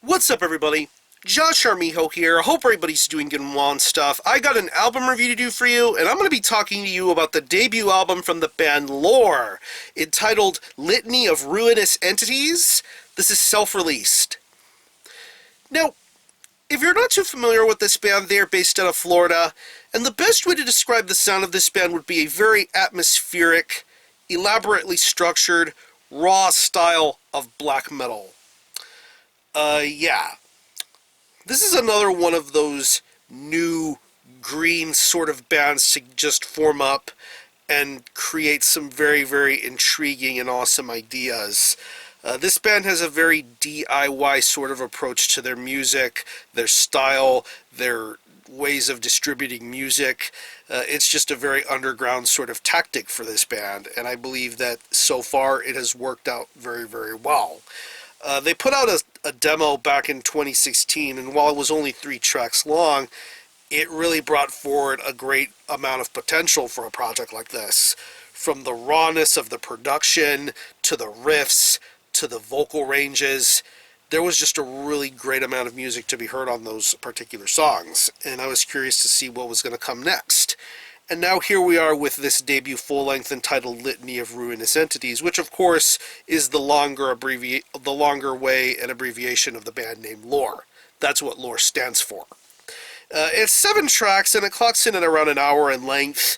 What's up, everybody? Josh Armijo here. I hope everybody's doing good and well and stuff. I got an album review to do for you, and I'm going to be talking to you about the debut album from the band L.O.R.E, entitled Litany of Ruinous Entities. This is self-released. Now, if you're not too familiar with this band, they're based out of Florida, and the best way to describe the sound of this band would be a very atmospheric, elaborately structured, raw style of black metal. Yeah. This is another one of those new green sort of bands to just form up and create some very, very intriguing and awesome ideas. This band has a very DIY sort of approach to their music, their style, their ways of distributing music. It's just a very underground sort of tactic for this band, and I believe that so far it has worked out very, very well. They put out a demo back in 2016, and while it was only 3 tracks long, it really brought forward a great amount of potential for a project like this. From the rawness of the production, to the riffs, to the vocal ranges, there was just a really great amount of music to be heard on those particular songs, and I was curious to see what was going to come next. And now here we are with this debut full-length entitled Litany of Ruinous Entities, which of course is the longer way and abbreviation of the band name L.O.R.E. That's what L.O.R.E stands for. It's 7 tracks and it clocks in at around an hour in length.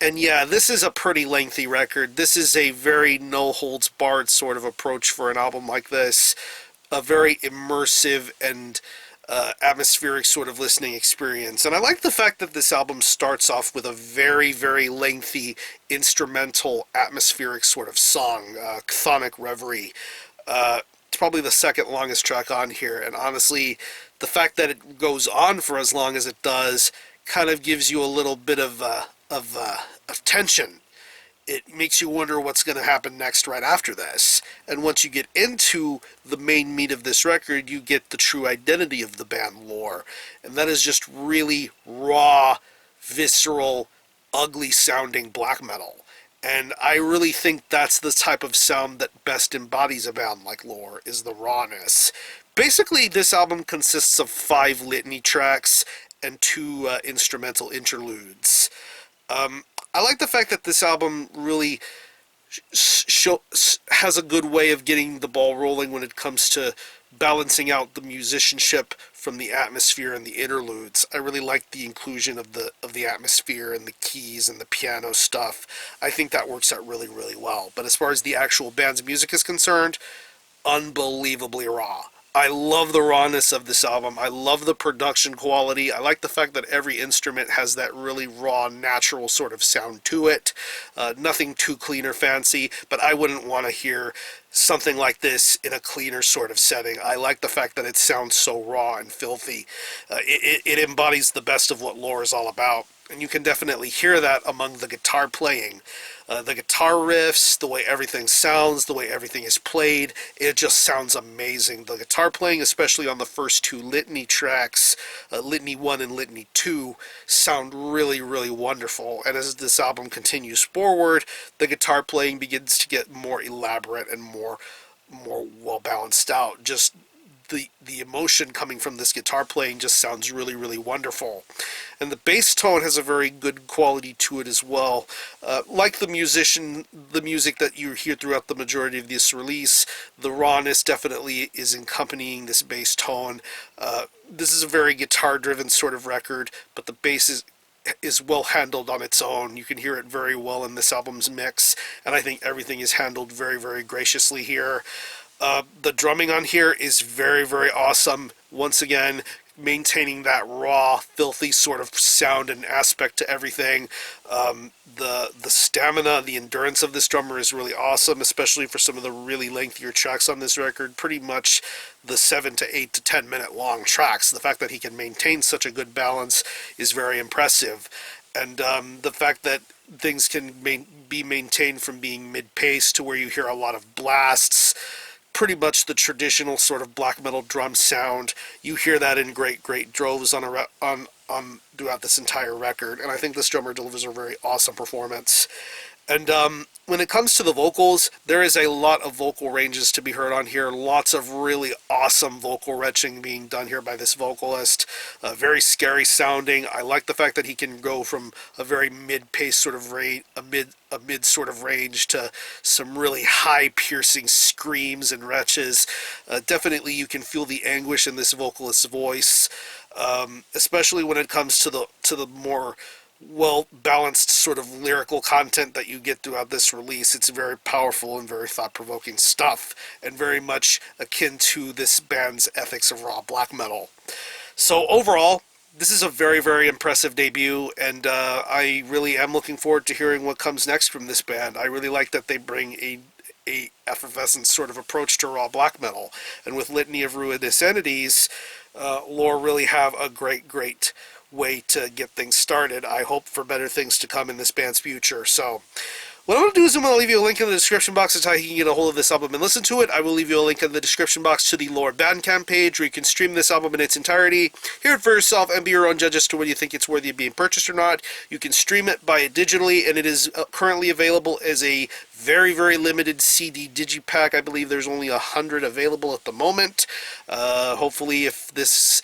And yeah, this is a pretty lengthy record. This is a very no-holds-barred sort of approach for an album like this. A very immersive and atmospheric sort of listening experience. And I like the fact that this album starts off with a very, very lengthy instrumental atmospheric sort of song, Chthonic Reverie. It's probably the second longest track on here, and honestly, the fact that it goes on for as long as it does kind of gives you a little bit of tension. It makes you wonder what's going to happen next right after this. And once you get into the main meat of this record, you get the true identity of the band L.O.R.E. And that is just really raw, visceral, ugly-sounding black metal. And I really think that's the type of sound that best embodies a band like L.O.R.E, is the rawness. Basically, this album consists of 5 litany tracks and 2 instrumental interludes. I like the fact that this album really has a good way of getting the ball rolling when it comes to balancing out the musicianship from the atmosphere and the interludes. I really like the inclusion of the atmosphere and the keys and the piano stuff. I think that works out really, really well. But as far as the actual band's music is concerned, unbelievably raw. I love the rawness of this album. I love the production quality. I like the fact that every instrument has that really raw, natural sort of sound to it. Nothing too clean or fancy, but I wouldn't want to hear something like this in a cleaner sort of setting. I like the fact that it sounds so raw and filthy. It embodies the best of what L.O.R.E is all about. And you can definitely hear that among the guitar playing. The guitar riffs, the way everything sounds, the way everything is played, it just sounds amazing. The guitar playing, especially on the first 2 litany tracks, Litany 1 and Litany 2, sound really, really wonderful. And as this album continues forward, the guitar playing begins to get more elaborate and more well balanced out. Just the emotion coming from this guitar playing just sounds really, really wonderful. And the bass tone has a very good quality to it as well. Like the music that you hear throughout the majority of this release, the rawness definitely is accompanying this bass tone. This is a very guitar-driven sort of record, but the bass is well handled on its own. You can hear it very well in this album's mix, and I think everything is handled very, very graciously here. The drumming on here is very, very awesome. Once again, maintaining that raw, filthy sort of sound and aspect to everything. The stamina, the endurance of this drummer is really awesome, especially for some of the really lengthier tracks on this record. Pretty much the 7 to 8 to 10 minute long tracks. The fact that he can maintain such a good balance is very impressive. And the fact that things can be maintained from being mid-pace to where you hear a lot of blasts, pretty much the traditional sort of black metal drum sound. You hear that in great droves throughout this entire record, and I think this drummer delivers a very awesome performance. And when it comes to the vocals, there is a lot of vocal ranges to be heard on here. Lots of really awesome vocal retching being done here by this vocalist. Very scary sounding. I like the fact that he can go from a very mid-pace sort of rate, a mid sort of range, to some really high piercing screams and retches. Definitely you can feel the anguish in this vocalist's voice, especially when it comes to the more well-balanced sort of lyrical content that you get throughout this release. It's very powerful and very thought-provoking stuff, and very much akin to this band's ethics of raw black metal. So overall, this is a very, very impressive debut, and I really am looking forward to hearing what comes next from this band. I really like that they bring a effervescent sort of approach to raw black metal, and with Litany of Ruinous Entities, L.O.R.E really have a great way to get things started. I hope for better things to come in this band's future. So what I'm going to do is I'm going to leave you a link in the description box to how you can get a hold of this album and listen to it. I will leave you a link in the description box to the L.O.R.E Bandcamp page where you can stream this album in its entirety, hear it for yourself, and be your own judge as to whether you think it's worthy of being purchased or not. You can stream it, buy it digitally, and it is currently available as a very limited CD digipack. I believe there's only 100 available at the moment. Hopefully, if this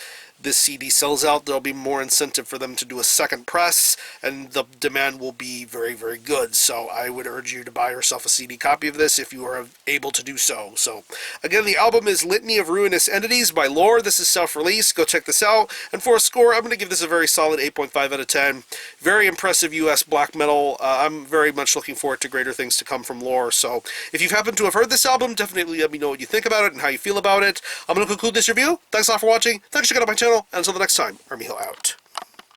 CD sells out, there'll be more incentive for them to do a second press, and the demand will be very good. So I would urge you to buy yourself a CD copy of this if you are able to do so. So again, the album is Litany of Ruinous Entities by L.O.R.E. This is self-released. Go check this out. And for a score, I'm going to give this a very solid 8.5 out of 10. Very impressive US black metal. I'm very much looking forward to greater things to come from L.O.R.E. So if you've happened to have heard this album, definitely let me know what you think about it and how you feel about it. I'm going to conclude this review. Thanks a lot for watching. Thanks for checking out my channel. And until the next time, Armijo out.